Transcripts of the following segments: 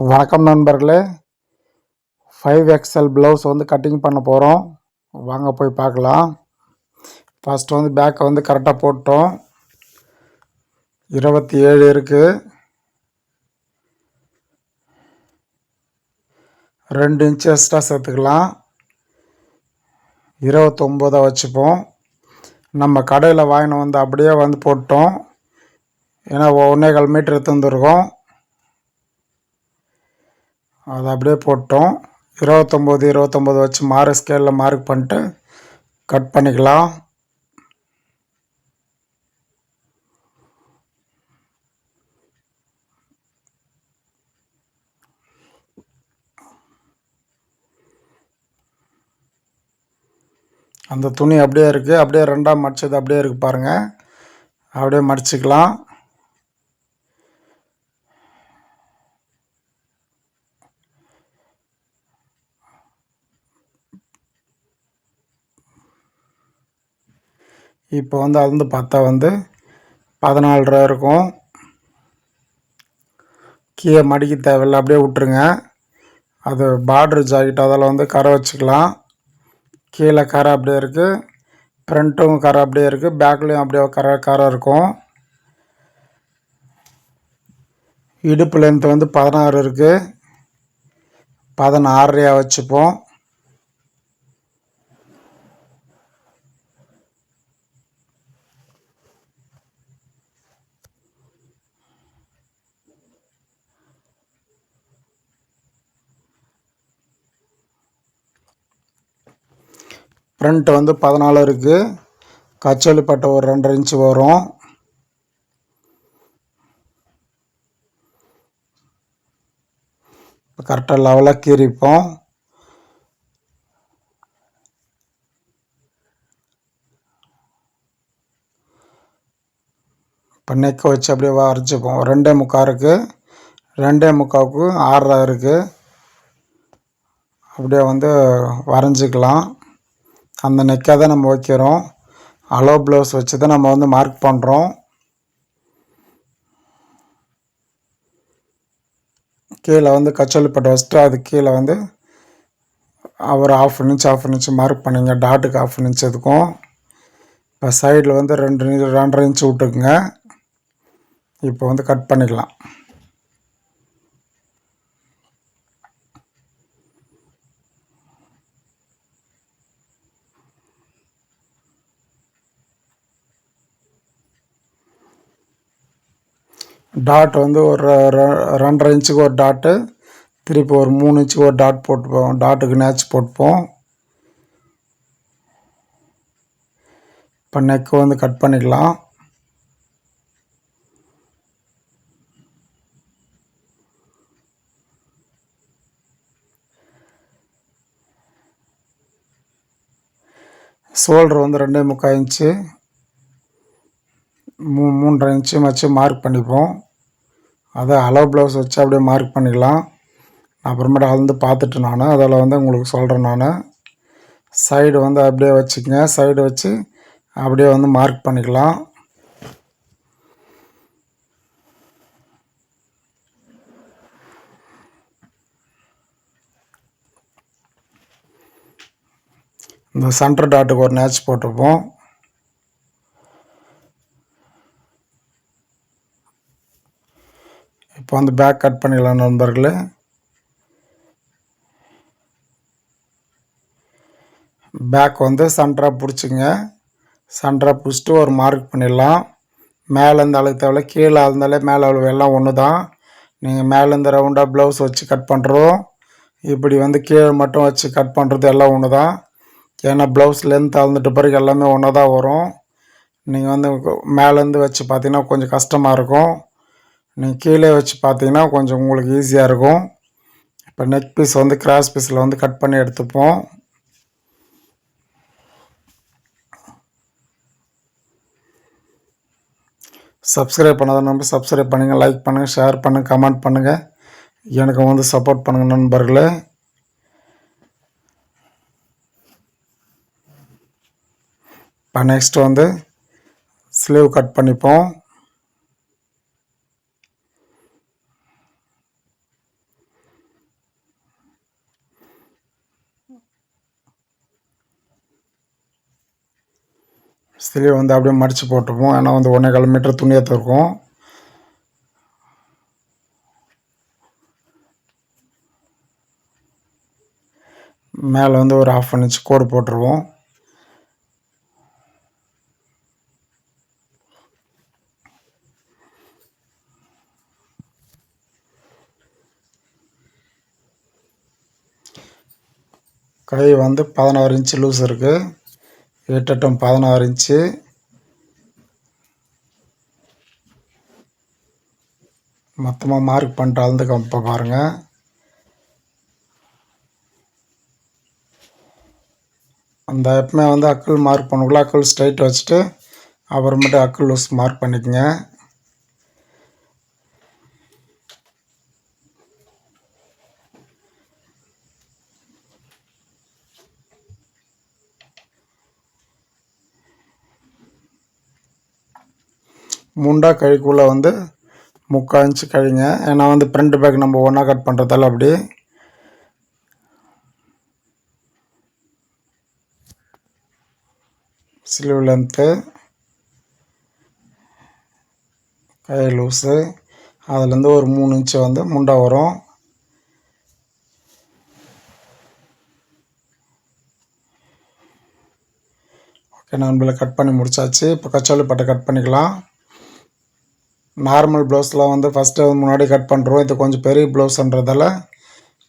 வணக்கம் நண்பர்களே. 5XL blouse cutting பண்ண போகிறோம். வாங்க போய் பார்க்கலாம். ஃபஸ்ட்டு பேக்கை கரெக்டாக போட்டோம். 27 இருக்குது. 2 இன்ச்சு எக்ஸ்ட்ரா சேர்த்துக்கலாம். 29 வச்சுப்போம். நம்ம கடையில் வாங்கின அப்படியே போட்டோம். ஏன்னா 1.25 மீட்டர் எடுத்துருக்கோம். அதை அப்படியே போட்டோம். 29 வச்சு ஸ்கேலில் மார்க் பண்ணிட்டு கட் பண்ணிக்கலாம். அந்த துணி அப்படியே இருக்குது. அப்படியே ரெண்டாக மடிச்சது அப்படியே இருக்குது பாருங்கள். அப்படியே மடிச்சுக்கலாம். இப்போ அளந்து பார்த்தா 14.5 இருக்கும். கீழே மடிக்க தேவையில்லை, அப்படியே விட்டுருங்க. அது பார்ட்ரு ஜாக்கெட், அதில் கரை வச்சுக்கலாம். கீழே கரை அப்படியே இருக்குது. ஃப்ரண்ட்டும் கரை அப்படியே இருக்குது. பேக்லேயும் அப்படியே கரை இருக்கும். இடுப்பு லென்த் 16 இருக்குது. 16 வச்சுப்போம். ஃப்ரண்ட் 14 இருக்குது. கச்சோலி பட்டை ஒரு 2.5 இன்ச்சு வரும். இப்போ கரெக்டாக லெவலாக கீறிப்போம். இப்போ நெக்கை வச்சு அப்படியே வரைச்சிப்போம். 2.25 இருக்குது. 2.25க்கு 6 இருக்குது. அப்படியே வரைஞ்சிக்கலாம். அந்த நெக்காக தான் நம்ம வைக்கிறோம். அலோ ப்ளவுஸ் வச்சு தான் நம்ம மார்க் பண்ணுறோம். கீழே கச்சோலி பட்டை வச்சுட்டு அது கீழே ஒரு 1/2 இன்ச்சு மார்க் பண்ணிங்க. டாட்டுக்கு 1/2 இன்ச்சு இருக்கும். இப்போ சைடில் 2.5 இன்ச்சு விட்டுக்குங்க. இப்போ கட் பண்ணிக்கலாம். டாட் ஒரு 2.5 இன்ச்சுக்கு ஒரு டாட்டு, திருப்பி ஒரு 3 இன்ச்சுக்கு ஒரு டாட் போட்டுப்போம். டாட்டுக்கு நேச்சு போட்டுப்போம். இப்போ நெக்கு கட் பண்ணிக்கலாம். ஷோல்டர் 2.25 இன்ச்சு, 3.5 இன்ச்சு வச்சு மார்க் பண்ணிப்போம். அதை அலோ ப்ளவுஸ் வச்சு அப்படியே மார்க் பண்ணிக்கலாம். அப்புறமேட்டு அளந்து பார்த்துட்டு நான் அதில் உங்களுக்கு சொல்கிறேன். நான் சைடு அப்படியே வச்சுக்கங்க. சைடு வச்சு அப்படியே மார்க் பண்ணிக்கலாம். இந்த சென்டர் டாட்டுக்கு ஒரு நேச் போட்டுப்போம். இப்போ பேக் கட் பண்ணிடலாம் நண்பர்களே. பேக் சென்டராக பிடிச்சிங்க. சென்டராக பிடிச்சிட்டு ஒரு மார்க் பண்ணிடலாம். மேலேருந்து அளவு தேவையில்ல, கீழே இருந்தாலே மேலே அளவு எல்லாம் ஒன்று தான். நீங்கள் மேலேருந்து ரவுண்டாக ப்ளவுஸ் வச்சு கட் பண்ணுறோம், இப்படி கீழே மட்டும் வச்சு கட் பண்ணுறது எல்லாம் ஒன்று தான். ஏன்னா ப்ளவுஸ் லென்த் அளந்துட்டு பிறகு எல்லாமே ஒன்றா தான் வரும். நீங்கள் மேலேருந்து வச்சு பார்த்தீங்கன்னா கொஞ்சம் கஷ்டமாக இருக்கும். நீங்கள் கீழே வச்சு பார்த்தீங்கன்னா கொஞ்சம் உங்களுக்கு ஈஸியாக இருக்கும். இப்போ நெக் பீஸ் கிராஸ் பீஸில் கட் பண்ணி எடுத்துப்போம். சப்ஸ்கிரைப் பண்ணாத நம்பர் சப்ஸ்கிரைப் பண்ணுங்கள், லைக் பண்ணுங்கள், ஷேர் பண்ணுங்கள், கமெண்ட் பண்ணுங்கள். எனக்கு சப்போர்ட் பண்ணுங்கள் நண்பர்களே. இப்போ நெக்ஸ்ட் ஸ்லீவ் கட் பண்ணிப்போம். ஸ்லீவ் வந்து அப்படியே மடித்து போட்டுப்போம். ஏன்னா வந்து 1.25 மீட்டர் துணியை இருக்கும். மேலே வந்து ஒரு 1/2 இன்ச் கோடு போட்டுருவோம். கை வந்து 16 இன்ச்சு லூஸ் இருக்குது. 8 16 இன்ச்சு. மொத்தமாக மார்க் பண்ணிட்டு அளந்துக்க இப்போ பாருங்கள். அந்த எப்பவுமே வந்து அக்குள் மார்க் பண்ணக்குள்ள அக்குள் ஸ்ட்ரைட் வச்சுட்டு அப்புறமேட்டு அக்குள் லூஸ் மார்க் பண்ணிக்கோங்க. முண்டா கழிக்குள்ளே வந்து 3/4 இன்ச்சு கழிங்க. ஏன்னா வந்து ஃப்ரண்ட் பேக் நம்ம ஒன்றா கட் பண்ணுறதால அப்படி. ஸ்லீவ் லென்த்து, கை லூஸு, அதுலேருந்து ஒரு 3 இன்ச்சு வந்து முண்டா வரும். ஓகே, நம்மள கட் பண்ணி முடிச்சாச்சு. இப்போ கச்சோலி பட்டை கட் பண்ணிக்கலாம். நார்மல் ப்ளவுஸில் வந்து ஃபஸ்ட்டு முன்னாடி கட் பண்ணுறோம். இது கொஞ்சம் பெரிய ப்ளவுஸ்ன்றதால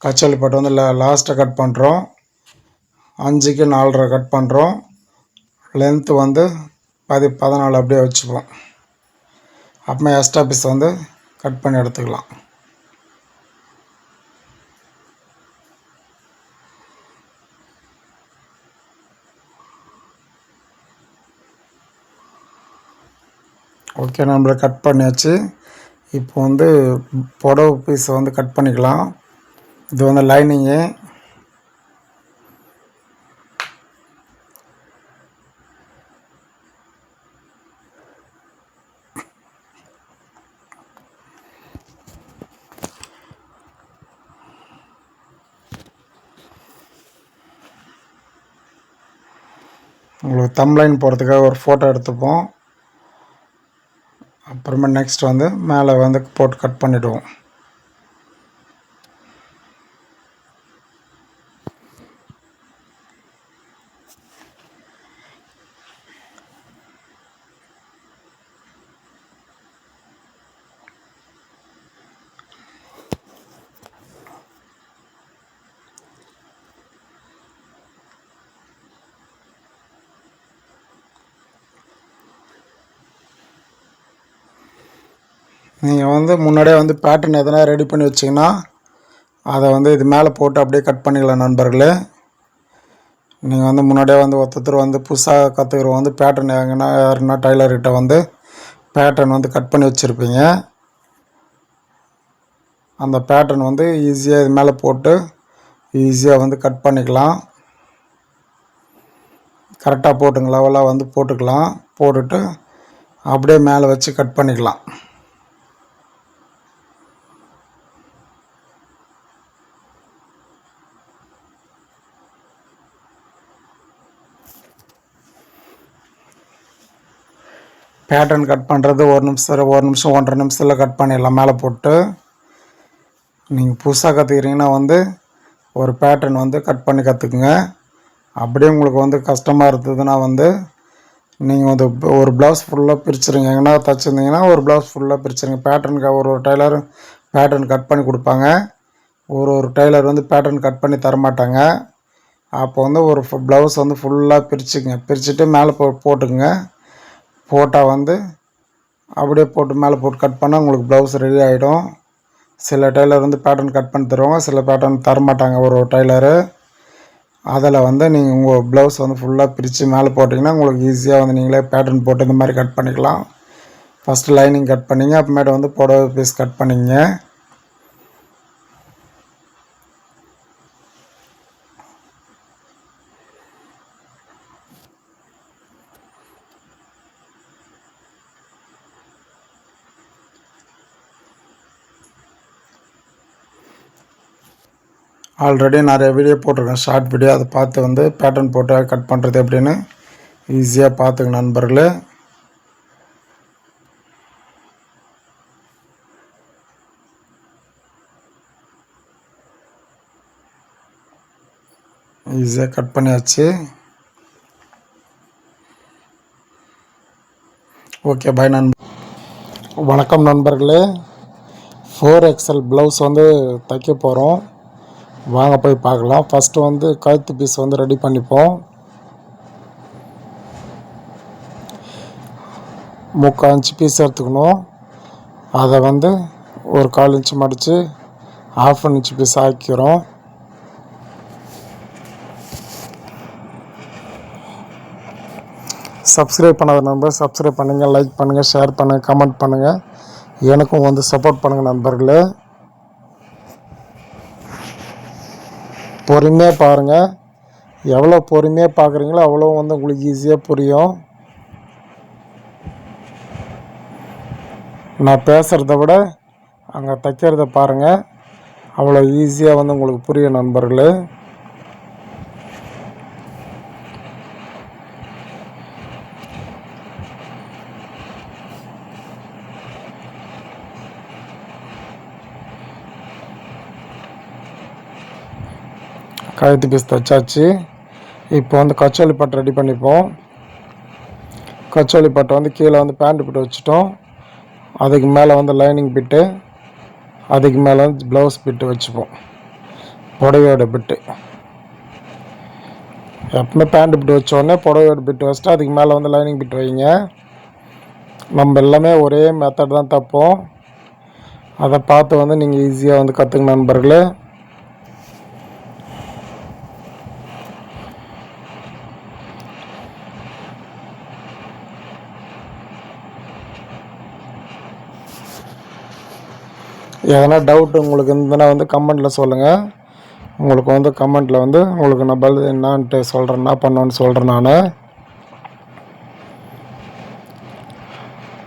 கச்சோலி பட்டை வந்து லாஸ்ட்டாக கட் பண்ணுறோம். 5க்கு 4.5 கட் பண்ணுறோம். லென்த்து வந்து 14 அப்படியே வச்சுப்போம். அப்புறமா எக்ஸ்ட்ரா பீஸ் வந்து கட் பண்ணி எடுத்துக்கலாம். ஓகே, நம்மள கட் பண்ணியாச்சு. இப்போ வந்து புடவை பீஸை வந்து கட் பண்ணிக்கலாம். இது வந்து லைனிங்கு. உங்களுக்கு தம்ப்லைன் போடுறதுக்காக ஒரு ஃபோட்டோ எடுத்துப்போம். அப்புறமா நெக்ஸ்ட் வந்து மேலே வந்து போட்டு கட் பண்ணிவிடுவோம். நீங்கள் வந்து முன்னாடியே வந்து பேட்டர்ன் எதனா ரெடி பண்ணி வச்சிங்கன்னா அதை வந்து இது மேலே போட்டு அப்படியே கட் பண்ணிக்கலாம் நண்பர்களே. நீங்கள் வந்து முன்னாடியே வந்து ஒருத்தர் வந்து புதுசாக கற்றுக்கிறவங்க வந்து பேட்டர்ன் எங்கன்னா யாருன்னா டைலர்கிட்ட வந்து பேட்டர்ன் வந்து கட் பண்ணி வச்சுருப்பீங்க. அந்த பேட்டர்ன் வந்து ஈஸியாக இது மேலே போட்டு ஈஸியாக வந்து கட் பண்ணிக்கலாம். கரெக்டாக போட்டுங்க, லெவலாக வந்து போட்டுக்கலாம். போட்டுட்டு அப்படியே மேலே வச்சு கட் பண்ணிக்கலாம். பேட்டர்ன் கட் பண்ணுறது 1 நிமிஷம் 1.5 நிமிஷத்தில் கட் பண்ணிடலாம் மேலே போட்டு. நீங்கள் புதுசாக கற்றுக்கிறீங்கன்னா வந்து ஒரு பேட்டர்ன் வந்து கட் பண்ணி கற்றுக்குங்க. அப்படியே உங்களுக்கு வந்து கஷ்டமாக இருந்ததுன்னா வந்து நீங்கள் வந்து ஒரு ப்ளவுஸ் ஃபுல்லாக பிரிச்சுருங்க. எங்கன்னா தைச்சிருந்தீங்கன்னா ஒரு ப்ளவுஸ் ஃபுல்லாக பிரிச்சுருங்க. பேட்டர்னுக்கு ஒரு டைலர் பேட்டர்ன் கட் பண்ணி கொடுப்பாங்க. ஒரு டைலர் வந்து பேட்டர்ன் கட் பண்ணி தரமாட்டாங்க. அப்போ வந்து ஒரு ப்ளவுஸ் வந்து ஃபுல்லாக பிரிச்சுக்குங்க. பிரிச்சுட்டு மேலே போட்டுக்குங்க. போட்டால் வந்து அப்படியே போட்டு மேலே போட்டு கட் பண்ணால் உங்களுக்கு ப்ளவுஸ் ரெடி ஆகிடும். சில டெய்லர் வந்து பேட்டர்ன் கட் பண்ணி தருவாங்க, சில பேட்டர்ன் தரமாட்டாங்க ஒரு டைலரு. அதில் வந்து நீங்கள் உங்கள் ப்ளவுஸ் வந்து ஃபுல்லாக பிரித்து மேலே போட்டிங்கன்னா உங்களுக்கு ஈஸியாக வந்து நீங்களே பேட்டர்ன் போட்டு இந்த மாதிரி கட் பண்ணிக்கலாம். ஃபஸ்ட்டு லைனிங் கட் பண்ணிங்க, அப்புறமேட்டு வந்து புடவை பீஸ் கட் பண்ணிங்க. ஆல்ரெடி நிறைய வீடியோ போட்டிருக்கேன், ஷார்ட் வீடியோ. அதை பார்த்து வந்து பேட்டர்ன் போட்டு கட் பண்ணுறது எப்படின்னு ஈஸியாக பார்த்துங்க நண்பர்களே. ஈஸியாக கட் பண்ணியாச்சு. ஓகே பாய் வணக்கம் நண்பர்களே. 4XL ப்ளவுஸ் தைக்க போகிறோம். வாங்க போய் பார்க்கலாம். ஃபஸ்ட்டு கழுத்து பீஸ் ரெடி பண்ணிப்போம். 3/4 இன்ச்சு பீஸ் எடுத்துக்கணும். அதை ஒரு 1/4 இன்ச்சு மடித்து 1/2 இன்ச்சு பீஸ் ஆக்கிக்கிறோம். சப்ஸ்கிரைப் பண்ணாத நண்பர் சப்ஸ்கிரைப் பண்ணுங்கள், லைக் பண்ணுங்கள், ஷேர் பண்ணுங்கள், கமெண்ட் பண்ணுங்கள். எனக்கும் சப்போர்ட் பண்ணுங்கள் நண்பர்களே. பொறுமையாக பாருங்கள். எவ்வளோ பொறுமையாக பார்க்குறீங்களோ அவ்வளோ உங்களுக்கு ஈஸியாக புரியும். நான் பேசுகிறத விட அங்கே தைக்கிறத பாருங்கள். அவ்வளோ ஈஸியாக உங்களுக்கு புரியும் நண்பர்களே. கழுத்து பீஸ் தைச்சாச்சு. இப்போ கச்சோலி பட்டு ரெடி பண்ணிப்போம். கச்சோலி பட்டு கீழே பேண்ட் பிட்டு வச்சுட்டோம். அதுக்கு மேலே லைனிங் பிட்டு, அதுக்கு மேலே ப்ளவுஸ் பிட்டு வச்சுப்போம். புடவையோட பிட்டு எப்பவுமே பேண்ட் பிட்டு வச்சோடனே புடவையோட பிட்டு வச்சுட்டு அதுக்கு மேலே லைனிங் பிட்டு வைங்க. நம்ம எல்லாமே ஒரே மெத்தட் தான் தைப்போம். அதை பார்த்து நீங்கள் ஈஸியாக கற்றுங்க நண்பர்களே. எதனா டவுட் உங்களுக்கு இருந்ததுன்னா கமெண்ட்டில் சொல்லுங்கள். உங்களுக்கு கமெண்ட்டில் உங்களுக்கு நான் பதில் என்னான்ட்டு சொல்கிறேன், என்ன பண்ணுவேன்னு சொல்கிறேன். நான்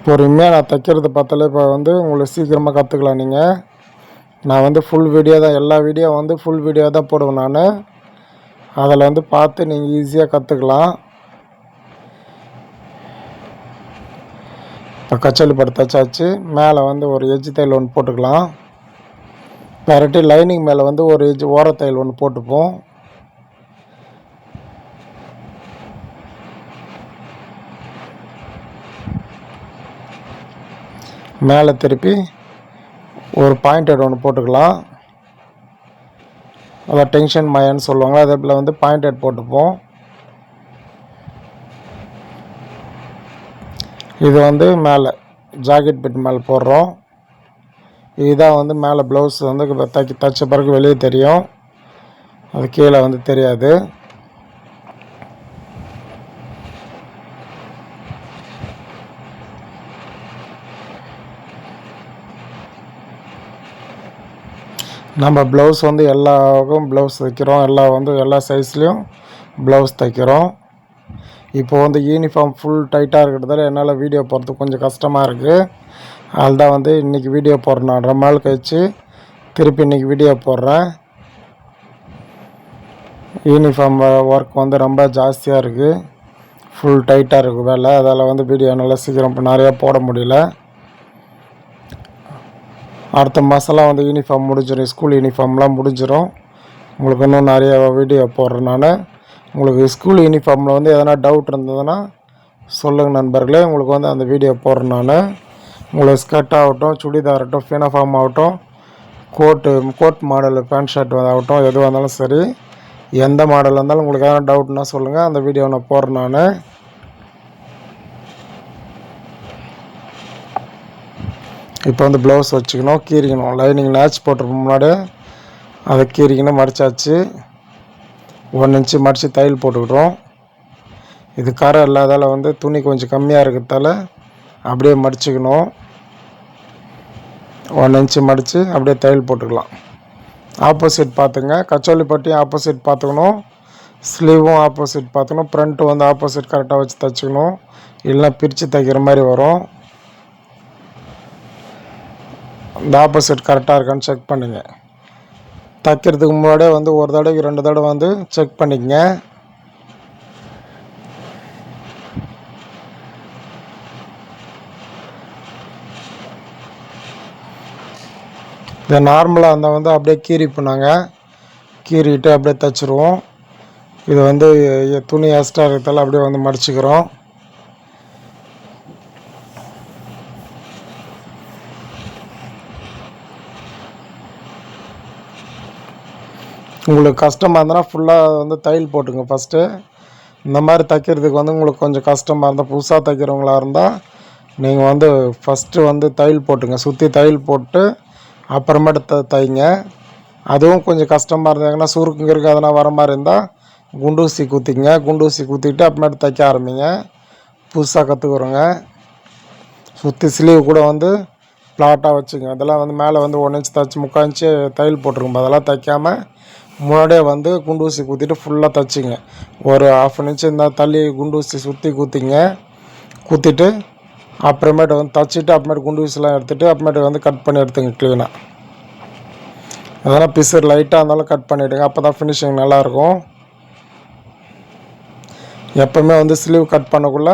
பொறுமையாக நான் தைக்கிறது பார்த்தாலே இப்போ உங்களுக்கு சீக்கிரமாக கற்றுக்கலாம். நீங்கள் நான் ஃபுல் வீடியோ தான், எல்லா வீடியோ ஃபுல் வீடியோ தான் போடுவேன். நான் அதில் பார்த்து நீங்கள் ஈஸியாக கற்றுக்கலாம். இப்போ கச்சோலி பட்டு தைச்சாச்சு. மேலே ஒரு எஜ்ஜு தையல் ஒன்று போட்டுக்கலாம். பெரட்டி லைனிங் மேலே ஒரு எஜ்ஜு ஓரத்தையல் ஒன்று போட்டுப்போம். மேலே திருப்பி ஒரு பாயிண்டட் ஒன்று போட்டுக்கலாம். அதான் டென்ஷன் மயன்னு சொல்லுவாங்க. அதே போல் பாயிண்டட் போட்டுப்போம். இது மேலே ஜாக்கெட் பிட் மேலே போடுறோம். இதுதான் மேலே ப்ளவுஸ் தைச்ச பிறகு வெளியே தெரியும். அது கீழே தெரியாது. நம்ம ப்ளவுஸ் எல்லா ப்ளவுஸ் தைக்கிறோம். எல்லா சைஸ்லேயும் ப்ளவுஸ் தைக்கிறோம். இப்போ யூனிஃபார்ம் ஃபுல் டைட்டாக இருக்கிறதால என்னால் வீடியோ போடுறதுக்கு கொஞ்சம் கஷ்டமாக இருக்குது. அதுதான் இன்றைக்கி வீடியோ போடுறேன். நான் ரொம்ப நாள் கழிச்சு திருப்பி இன்றைக்கி வீடியோ போடுறேன். யூனிஃபார்ம் ஒர்க் ரொம்ப ஜாஸ்தியாக இருக்குது. ஃபுல் டைட்டாக இருக்குது வேலை. அதால் வீடியோ நல்லா சீக்கிரம் நிறையா போட முடியல. அடுத்த மாதம்லாம் யூனிஃபார்ம் முடிஞ்சிடும். ஸ்கூல் யூனிஃபார்ம்லாம் முடிஞ்சிடும். உங்களுக்கு இன்னும் நிறைய வீடியோ போடுறேன். நான் உங்களுக்கு ஸ்கூல் யூனிஃபார்மில் எதனா டவுட் இருந்ததுன்னா சொல்லுங்கள் நண்பர்களே. உங்களுக்கு அந்த வீடியோ போடுறேன். நான் உங்களுக்கு ஸ்கர்ட் ஆகட்டும், சுடிதார் ஆகட்டும், ஃபினாஃபார்ம் ஆகட்டும், கோட் மாடல் பேண்ட் ஷர்ட் ஆகட்டும், எதுவாக இருந்தாலும் சரி, எந்த மாடல் இருந்தாலும் உங்களுக்கு எதனா டவுட்னா சொல்லுங்கள். அந்த வீடியோ நான் போடுறேன். நான் இப்போ ப்ளவுஸ் வச்சுக்கணும், கீறிக்கணும். லைனிங் மேட்ச் போட்டிருப்போம் முன்னாடி, அதை கீறிக்கணும். மடித்தாச்சு. 1 இன்ச்சு மடித்து தையல் போட்டுக்கிட்டோம். இது கரை இல்லாதால் துணி கொஞ்சம் கம்மியாக இருக்கிறதால அப்படியே மடிச்சுக்கணும். 1 இன்ச்சு மடித்து அப்படியே தையல் போட்டுக்கலாம். ஆப்போசிட் பார்த்துங்க. கச்சோலி பட்டியும் ஆப்போசிட் பார்த்துக்கணும். ஸ்லீவும் ஆப்போசிட் பார்த்துக்கணும். ஃப்ரண்ட்டு ஆப்போசிட் கரெக்டாக வச்சு தைச்சிக்கணும். இல்லைனா பிரித்து தைக்கிற மாதிரி வரும். இந்த ஆப்போசிட் கரெக்டாக இருக்கான்னு செக் பண்ணுங்கள். தைக்கிறதுக்கு முன்னாடியே ஒரு தடவைக்கு 2 தடவை செக் பண்ணிக்கங்க. இதை நார்மலாக இருந்தால் வந்து அப்படியே கீறிப்போம், நாங்கள் கீறிட்டு அப்படியே தைச்சிருவோம். இது வந்து துணி எக்ஸ்ட்ரா இருக்கிறதால அப்படியே வந்து மடிச்சுக்கிறோம். உங்களுக்கு கஷ்டமாக இருந்தனா ஃபுல்லாக வந்து தையல் போட்டுங்க ஃபஸ்ட்டு. இந்த மாதிரி தைக்கிறதுக்கு வந்து உங்களுக்கு கொஞ்சம் கஷ்டமாக இருந்தால், புதுசாக தைக்கிறவங்களா இருந்தால் நீங்கள் வந்து ஃபஸ்ட்டு வந்து தையல் போட்டுங்க, சுற்றி தையல் போட்டு அப்புறமேட்டு தைங்க. அதுவும் கொஞ்சம் கஷ்டமாக இருந்தாங்கன்னா சுருக்குங்க இருக்குது அதெல்லாம் வர மாதிரி இருந்தால் குண்டூசி குத்திங்க, குண்டூசி குத்திட்டு அப்புறமேட்டு தைக்க ஆரம்பிங்க. புதுசாக கற்றுக்குறோங்க. சுற்றி ஸ்லீவ் கூட வந்து ஃப்ளாட்டாக வச்சுங்க. அதெல்லாம் வந்து மேலே வந்து 1 இன்ச் தைச்சி 3/4 இன்ச்சு தையல் போட்டிருக்கும், அதெல்லாம் தைக்காமல் முன்னாடியே வந்து குண்டூசி குத்திட்டு ஃபுல்லாக தைச்சிங்க. ஒரு 1/2 இன்ச்சு இருந்தால் தள்ளி குண்டூசி சுற்றி குத்திங்க. குத்திட்டு அப்புறமேட்டு வந்து தைச்சிட்டு அப்புறமேட்டு குண்டூசிலாம் எடுத்துகிட்டு அப்புறமேட்டு வந்து கட் பண்ணி எடுத்துங்க க்ளீனாக. அதெல்லாம் பிசர் லைட்டாக இருந்தாலும் கட் பண்ணிவிடுங்க, அப்போ தான் ஃபினிஷிங் நல்லாயிருக்கும். எப்போவுமே வந்து ஸ்லீவ் கட் பண்ணக்குள்ளே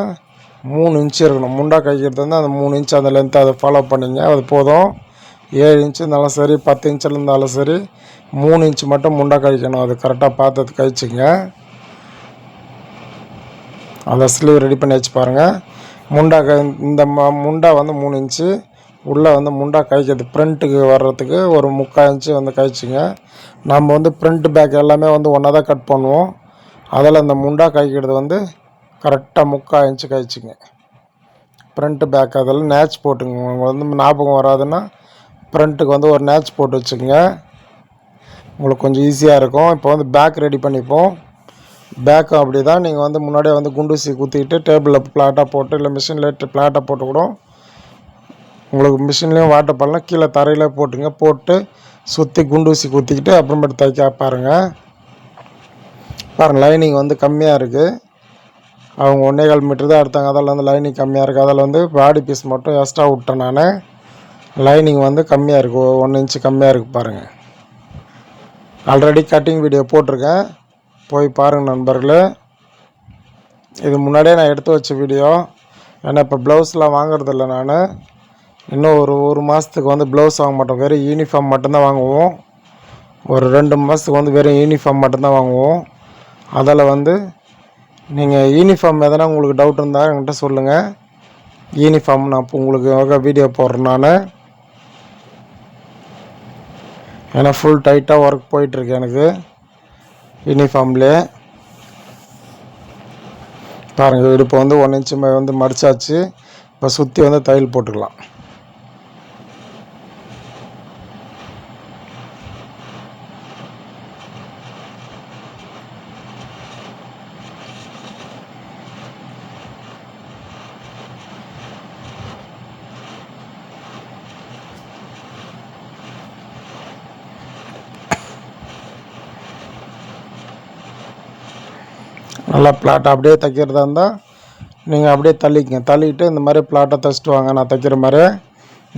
3 இன்ச்சு இருக்கணும். முண்டா கைக்கிறது வந்து அந்த 3 இன்ச் அந்த லென்த்தை அதை ஃபாலோ பண்ணிங்க, அது போதும். 7 இன்ச்சு இருந்தாலும் சரி, 10 இன்ச்சில் இருந்தாலும் சரி, 3 இன்ச்சு மட்டும் முண்டா கழிக்கணும். அது கரெக்டாக பார்த்து கழிச்சிங்க. அதை ஸ்லீவ் ரெடி பண்ணி வச்சு பாருங்கள். முண்டா இந்த முண்டா வந்து 3 இன்ச்சு, உள்ளே வந்து முண்டா கழிக்கிறது ஃப்ரண்ட்டுக்கு வர்றதுக்கு ஒரு 3/4 இன்ச்சு வந்து கழிச்சிங்க. நம்ம வந்து ஃப்ரண்ட் பேக் எல்லாமே வந்து ஒன்றா தான் கட் பண்ணுவோம். அதில் அந்த முண்டா கழிக்கிறது வந்து கரெக்டாக 3/4 இன்ச்சு கழிச்சிங்க. ஃப்ரண்ட்டு பேக் அதெல்லாம் நேச் போட்டுங்க. உங்களுக்கு வந்து ஞாபகம் வராதுன்னா ஃப்ரண்ட்டுக்கு வந்து ஒரு நேச் போட்டு வச்சுக்கோங்க, உங்களுக்கு கொஞ்சம் ஈஸியாக இருக்கும். இப்போ வந்து பேக் ரெடி பண்ணிப்போம். பேக்கும் அப்படி தான், நீங்கள் வந்து முன்னாடியே வந்து குண்டூசி குத்திக்கிட்டு டேபிளில் ஃப்ளாட்டாக போட்டு, இல்லை மிஷினில் ஃப்ளாட்டாக போட்டு கூட, உங்களுக்கு மிஷின்லேயும் வாட்டர் பண்ணலாம், கீழே தரையில் போட்டுங்க. போட்டு சுற்றி குண்டூசி குத்திக்கிட்டு அப்புறமேட்டு தைக்க பாருங்கள். லைனிங் வந்து கம்மியாக இருக்குது. அவங்க 1.25 மீட்டர் தான் எடுத்தாங்க, அதில் வந்து லைனிங் கம்மியாக இருக்குது. அதில் வந்து பாடி பீஸ் மட்டும் எக்ஸ்ட்ரா விட்டேன் நான். லைனிங் வந்து கம்மியாக இருக்குது, 1 இன்ச்சு கம்மியாக இருக்குது பாருங்கள். ஆல்ரெடி கட்டிங் வீடியோ போட்டிருக்கேன், போய் பாருங்கள் நண்பர்களே. இது முன்னாடியே நான் எடுத்து வச்ச வீடியோ. ஏன்னா இப்போ ப்ளவுஸ்லாம் வாங்குறதில்ல நான். இன்னும் ஒரு மாதத்துக்கு வந்து ப்ளவுஸ் வாங்க மாட்டோம், வெறும் யூனிஃபார்ம் மட்டும்தான் வாங்குவோம். ஒரு 2 மாதத்துக்கு வந்து வெறும் யூனிஃபார்ம் மட்டும்தான் வாங்குவோம். அதில் வந்து நீங்கள் யூனிஃபார்ம் எதனா உங்களுக்கு டவுட் இருந்தால் என்கிட்ட சொல்லுங்கள். யூனிஃபார்ம் நான் இப்போ உங்களுக்கு வீடியோ போடுறேன் நான். ஏன்னா ஃபுல் டைட்டாக ஒர்க் போயிட்டுருக்கு எனக்கு யூனிஃபார்ம்லேயே. பாருங்கள், இப்போ வந்து 1 இன்ச்சு வந்து மடித்தாச்சு. இப்போ சுற்றி வந்து தையல் போட்டுக்கலாம். நல்லா ஃப்ளாட்டாக அப்படியே தைக்கிறதா இருந்தால் நீங்கள் அப்படியே தள்ளிக்கிட்டு இந்த மாதிரி ஃப்ளாட்டாக தைச்சிட்டு வாங்க. நான் தைக்கிற மாதிரி,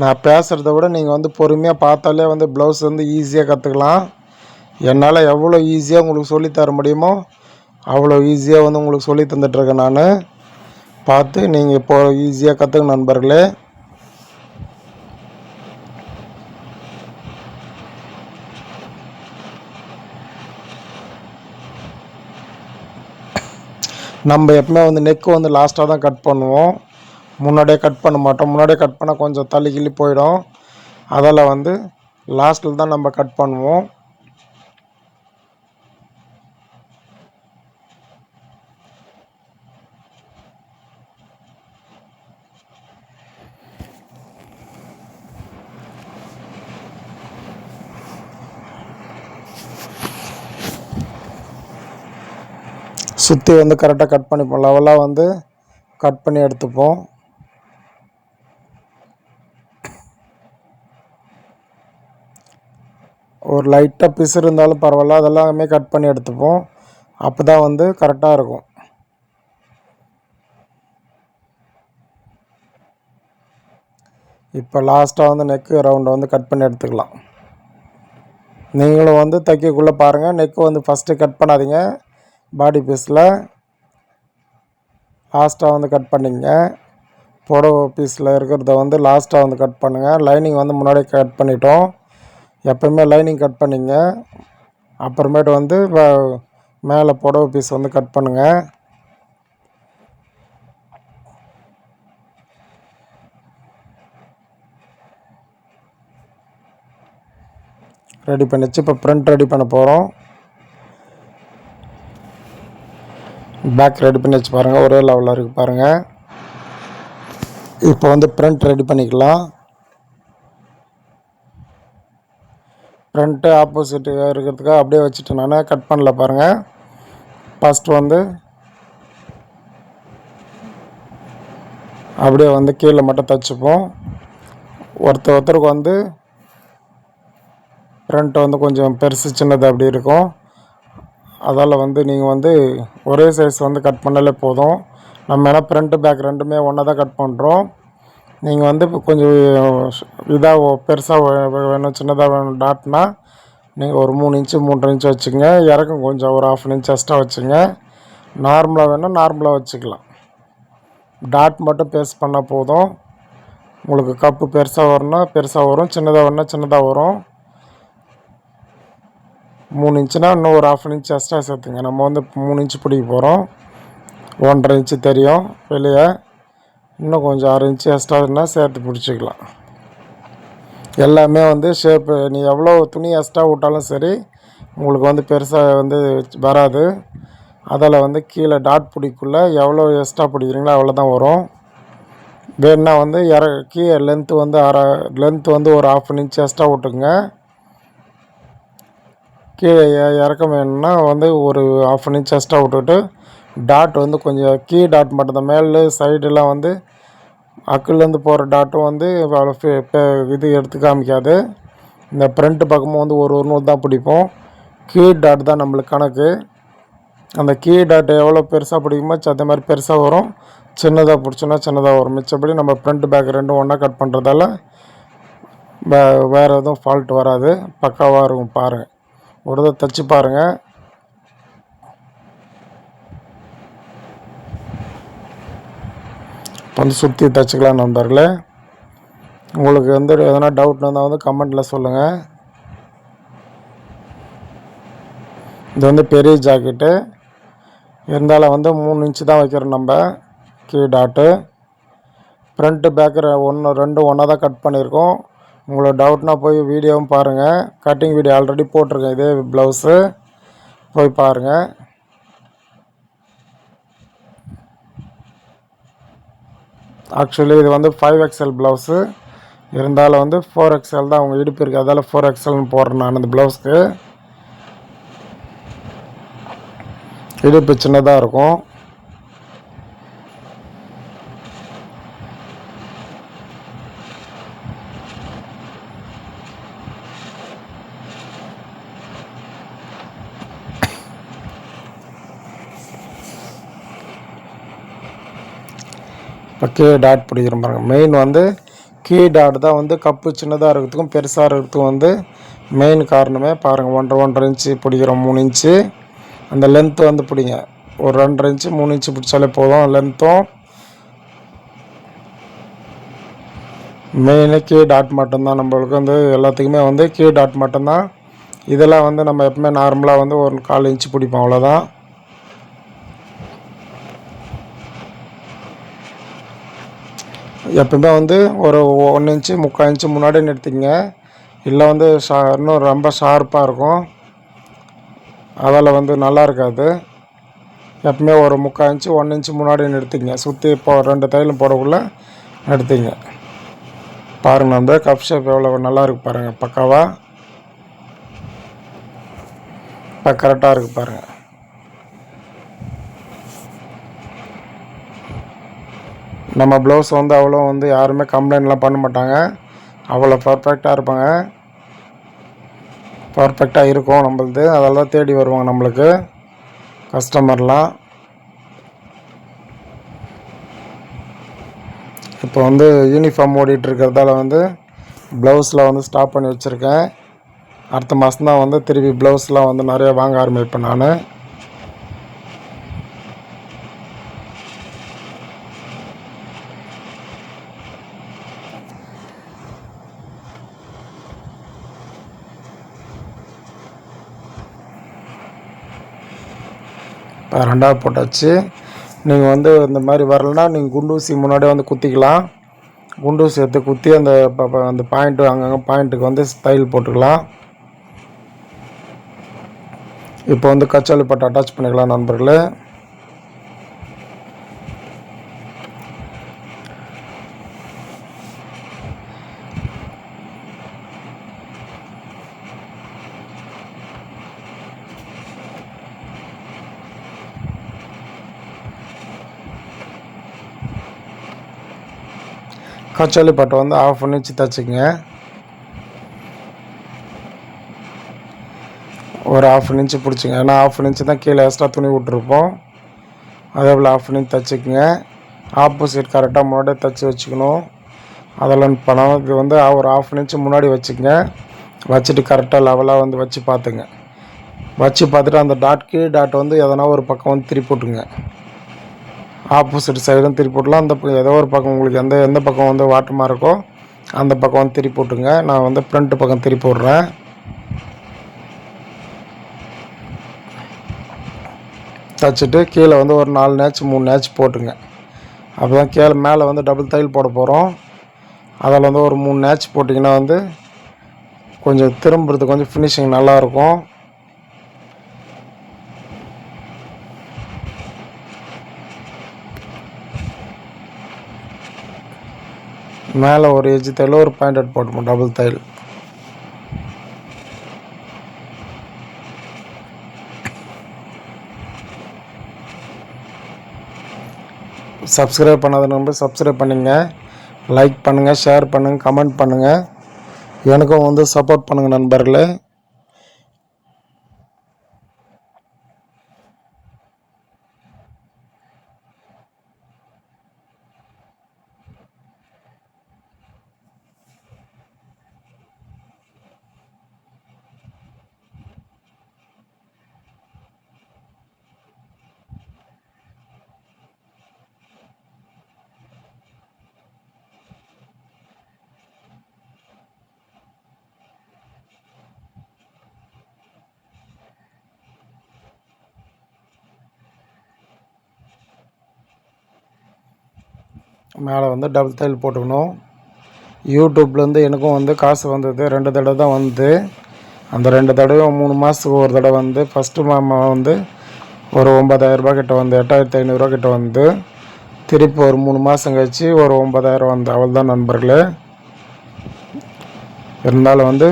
நான் பேசுகிறத விட நீங்கள் வந்து பொறுமையாக பார்த்தாலே வந்து ப்ளவுஸ் வந்து ஈஸியாக கற்றுக்கலாம். என்னால் எவ்வளோ ஈஸியாக உங்களுக்கு சொல்லித்தர முடியுமோ அவ்வளோ ஈஸியாக வந்து உங்களுக்கு சொல்லி தந்துட்டுருக்கேன் நான். பார்த்து நீங்கள் இப்போ ஈஸியாக கற்றுக்க நண்பர்களே. நம்ம எப்பவுமே வந்து நெக்கு வந்து லாஸ்ட்டாக தான் கட் பண்ணுவோம், முன்னாடியே கட் பண்ண மாட்டோம். முன்னாடியே கட் பண்ணால் கொஞ்சம் தள்ளி கிள்ளி போயிடும். அதில் வந்து லாஸ்ட்டில் தான் நம்ம கட் பண்ணுவோம். சுற்றி வந்து கரெக்டாக கட் பண்ணிப்போம், லெவலாக வந்து கட் பண்ணி எடுத்துப்போம். ஒரு லைட்டாக பிசு இருந்தாலும் பரவாயில்ல, அதெல்லாமே கட் பண்ணி எடுத்துப்போம். அப்போ தான் வந்து கரெக்டாக இருக்கும். இப்போ லாஸ்ட்டாக வந்து நெக்கு ரவுண்டை வந்து கட் பண்ணி எடுத்துக்கலாம். நீங்களும் வந்து தைக்கக்குள்ளே பாருங்கள், நெக்கு வந்து ஃபஸ்ட்டு கட் பண்ணாதீங்க. பாடி பீஸில் லாஸ்ட்டாக வந்து கட் பண்ணிங்க. புடவை பீஸில் இருக்கிறத வந்து லாஸ்ட்டாக வந்து கட் பண்ணுங்கள். லைனிங் வந்து முன்னாடியே கட் பண்ணிட்டோம். எப்போயுமே லைனிங் கட் பண்ணிங்க. அப்புறமேட்டு வந்து மேலே புடவை பீஸ் வந்து கட் பண்ணுங்கள். ரெடி பண்ணிச்சு. இப்போ ஃப்ரண்ட் ரெடி பண்ண போகிறோம். பேக் ரெடி பண்ணி வச்சு பாருங்கள், ஒரே லெவலில் இருக்குது பாருங்கள். இப்போ வந்து ஃப்ரண்ட் ரெடி பண்ணிக்கலாம். ஃப்ரண்ட்டு ஆப்போசிட்டு இருக்கிறதுக்காக அப்படியே வச்சுட்டு நான் கட் பண்ணல பாருங்கள். ஃபஸ்ட்டு வந்து அப்படியே வந்து கீழே மட்டும் தைச்சிப்போம். ஒருத்தருக்கு வந்து ஃப்ரண்ட் வந்து கொஞ்சம் பெருசு சின்னது அப்படி இருக்கும். அதால் வந்து நீங்கள் வந்து ஒரே சைஸ் வந்து கட் பண்ணாலே போதும். நம்ம ஏன்னா ஃப்ரண்ட்டு பேக் ரெண்டுமே ஒன்றா தான் கட் பண்ணுறோம். நீங்கள் வந்து இப்போ கொஞ்சம் இதாக பெருசாக வேணும் சின்னதாக வேணும் டாட்னா நீங்கள் ஒரு 3 இன்ச்சு 3.5 இன்ச்சு வச்சுங்க. இறக்கம் கொஞ்சம் ஒரு 1/2 இன்ச் எக்ஸ்ட்ரா வச்சுங்க. நார்மலாக வேணால் நார்மலாக வச்சுக்கலாம். டாட் மட்டும் பேஸ்ட் பண்ணால் போதும். உங்களுக்கு கப்பு பெருசாக வரணும்னா பெருசாக வரும், சின்னதாக வரணும்னா சின்னதாக வரும். 3 இன்ச்சுனா இன்னும் ஒரு 1/2 இன்ச் எக்ஸ்ட்ரா சேர்த்துங்க. நம்ம வந்து 3 இன்ச்சு பிடிக்க போகிறோம். 1.5 இன்ச்சு தெரியும் வெளியே. இன்னும் கொஞ்சம் 1/2 இன்ச்சு எக்ஸ்ட்ரானா சேர்த்து பிடிச்சிக்கலாம். எல்லாமே வந்து ஷேப்பு நீ எவ்வளோ துணி எக்ஸ்ட்ரா விட்டாலும் சரி உங்களுக்கு வந்து பெருசாக வந்து வராது. அதில் வந்து கீழே டாட் பிடிக்குள்ளே எவ்வளோ எக்ஸ்ட்ரா பிடிக்கிறீங்களோ அவ்வளோ தான் வரும். வேணுன்னா வந்து கீழே லென்த்து வந்து ஒரு 1/2 இன்ச் எக்ஸ்ட்ரா விட்டுக்குங்க. கீழே இறக்கம் வேணும்னா வந்து ஒரு 1/2 இன்ச் எக்ஸ்ட்ரா விட்டுட்டு டாட் வந்து கொஞ்சம் டாட் மட்டும்தான். மேலே சைடெலாம் வந்து அக்குலேருந்து போகிற டாட்டும் வந்து இது எடுத்து காமிக்காது. இந்த ஃப்ரண்ட்டு பக்கமும் வந்து ஒரு நூல் தான் பிடிப்போம். டாட் தான் நம்மளுக்கு கணக்கு. அந்த டாட் எவ்வளோ பெருசாக பிடிக்குமோ அதே மாதிரி பெருசாக வரும். சின்னதாக பிடிச்சோன்னா சின்னதாக வரும். மிச்சப்படி நம்ம ஃப்ரண்ட் பேக் ரெண்டும் ஒன்றா கட் பண்ணுறதால வேறு எதுவும் ஃபால்ட் வராது. பக்காவாக இருக்கும். பாருங்கள், ஒரு இதை தைச்சி பாருங்கள். வந்து சுற்றி தைச்சிக்கலாம் நண்பர்களே. உங்களுக்கு வந்து எதனா டவுட் இருந்தால் வந்து கமெண்ட்டில் சொல்லுங்கள். இது வந்து பெரிய ஜாக்கெட்டு இருந்தாலும் வந்து 3 இன்ச்சு தான் வைக்கிறோம் நம்ம டாட்டு. ஃப்ரண்ட்டு பேக்கு 2 ஒன்றா தான் கட் பண்ணியிருக்கோம். உங்களுக்கு டவுட்னால் போய் வீடியோவும் பாருங்கள். கட்டிங் வீடியோ ஆல்ரெடி போட்டிருக்கேன் இதே ப்ளவுஸு, போய் பாருங்கள். ஆக்சுவலி இது வந்து 5XL ப்ளவுஸு இருந்தாலும் வந்து 4XL தான் அவங்க இடுப்பு இருக்குது. அதால் 4XLன்னு போடுறேன் நான் அந்த ப்ளவுஸ்க்கு. இடுப்பு சின்னதாக இருக்கும். இப்போ டாட் பிடிக்கிற பாருங்க. மெயின் வந்து டாட் தான் வந்து கப்பு சின்னதாக இருக்கிறதுக்கும் பெருசாக இருக்கிறதுக்கும் வந்து மெயின் காரணமே பாருங்கள். 1.5 இன்ச்சு பிடிக்கிறோம், 3 இன்ச்சு. அந்த லென்த்து வந்து பிடிங்க. ஒரு 2.5 இன்ச்சு 3 இன்ச்சு பிடிச்சாலே போதும். லென்த்தும் மெயினு டாட் மட்டும்தான். நம்மளுக்கு வந்து எல்லாத்துக்குமே வந்து டாட் மட்டும்தான். இதெல்லாம் வந்து நம்ம எப்பவுமே நார்மலாக வந்து ஒரு 1/4 இன்ச்சு பிடிப்போம், அவ்வளோதான். எப்பவுமே வந்து ஒரு 1 இன்ச்சு 3/4 இன்ச்சு முன்னாடி நிறுத்திங்க. இல்லை வந்து இன்னும் ரொம்ப ஷார்ப்பாக இருக்கும். அதில் வந்து நல்லா இருக்காது. எப்பவுமே ஒரு 3/4 இன்ச்சு 1 இன்ச்சு முன்னாடி நிறுத்திங்க. சுற்றி இப்போ 2 தையலும் போடக்குள்ளே நிறுத்திங்க. பாருங்கள், அந்த கப் ஷேப் எவ்வளோ நல்லா இருக்குது பாருங்கள். பக்காவாக இப்போ கரெக்டாக இருக்குது பாருங்கள். நம்ம ப்ளவுஸ் வந்து அவ்வளோ வந்து யாருமே கம்ப்ளைண்ட்லாம் பண்ண மாட்டாங்க. அவ்வளோ பர்ஃபெக்டாக இருப்பாங்க. பர்ஃபெக்டாக இருக்கும் நம்மளது. அதெல்லாம் தேடி வருவாங்க நம்மளுக்கு கஸ்டமர்லாம். இப்போ வந்து யூனிஃபார்ம் ஓடிட்டுருக்கிறதால வந்து ப்ளவுஸில் வந்து ஸ்டாப் பண்ணி வச்சுருக்கேன். அடுத்த மாதம் தான் வந்து திருப்பி ப்ளவுஸ்லாம் வந்து நிறைய வாங்க ஆரம்பிப்பேன் நான். இப்போ ரெண்டாவது போட்டாச்சு. நீங்கள் வந்து இந்த மாதிரி வரலன்னா நீங்கள் குண்டூசி முன்னாடியே வந்து குத்திக்கலாம். குண்டூசி எடுத்து குத்தி அந்த பாயிண்ட்டு அங்கங்கே பாயிண்ட்டுக்கு வந்து தையல் போட்டுக்கலாம். இப்போ வந்து கச்சாலி பட்டை அட்டாச் பண்ணிக்கலாம் நண்பர்களே. கச்சாலி பட்டை வந்து 1/2 இன்ச்சு தைச்சிக்கங்க. ஒரு 1/2 இன்ச்சு பிடிச்சிங்க. ஏன்னா 1/2 இன்ச்சு தான் கீழே எக்ஸ்ட்ரா துணி விட்டுருப்போம். அதே போல் 1/2 இன்ச் தைச்சிக்கங்க. ஆப்போசிட் கரெக்டாக முன்னாடியே தைச்சி வச்சுக்கணும். அதெல்லாம் பணம் இது வந்து ஒரு 1/2 இன்ச்சு முன்னாடி வச்சுக்கங்க. வச்சுட்டு கரெக்டாக லெவலாக வந்து வச்சு பார்த்துங்க. வச்சு பார்த்துட்டு அந்த டாட் வந்து எதனா ஒரு பக்கம் வந்து திருப்பி போட்டுங்க. ஆப்போசிட் சைடும் திருப்பி போட்டலாம். அந்த ஏதோ ஒரு பக்கம் உங்களுக்கு எந்த பக்கம் வந்து வாட்டமாக இருக்கோ அந்த பக்கம் வந்து திருப்பி போட்டுங்க. நான் வந்து ஃப்ரண்ட்டு பக்கம் திருப்பி விட்றேன். தைச்சிட்டு கீழே வந்து ஒரு 4 நேச்சு 3 நேச்சு போட்டுங்க. அப்போ தான் கீழே மேலே வந்து டபுள் தையல் போட போகிறோம். அதில் வந்து ஒரு 3 நேச்சு போட்டிங்கன்னா வந்து கொஞ்சம் திரும்புறதுக்கு கொஞ்சம் ஃபினிஷிங் நல்லாயிருக்கும். மேலே ஒரு எஜ்ஜு தையல் ஒரு பாயிண்டட் போட்டுப்போம் டபுள் தையல். சப்ஸ்கிரைப் பண்ணாத நம்பர் சப்ஸ்கிரைப் பண்ணுங்க. லைக் பண்ணுங்கள், ஷேர் பண்ணுங்கள், கமெண்ட் பண்ணுங்கள். எனக்கும் வந்து சப்போர்ட் பண்ணுங்கள் நண்பர்களே. மேலே வந்து டபுள் தையல் போட்டுக்கணும். யூடியூப்லேருந்து எனக்கும் வந்து காசு வந்தது 2 தடவை தான் வந்து. அந்த 2 தடவையும் 3 மாதத்துக்கு ஒரு தடவை வந்து ஃபஸ்ட்டு மாமா வந்து ஒரு 9,000 கிட்ட வந்து 8,500 கிட்ட வந்து திருப்பி ஒரு 3 மாதம் கழிச்சு ஒரு 9,000 வந்து அவள் தான் நண்பர்களே. இருந்தாலும் வந்து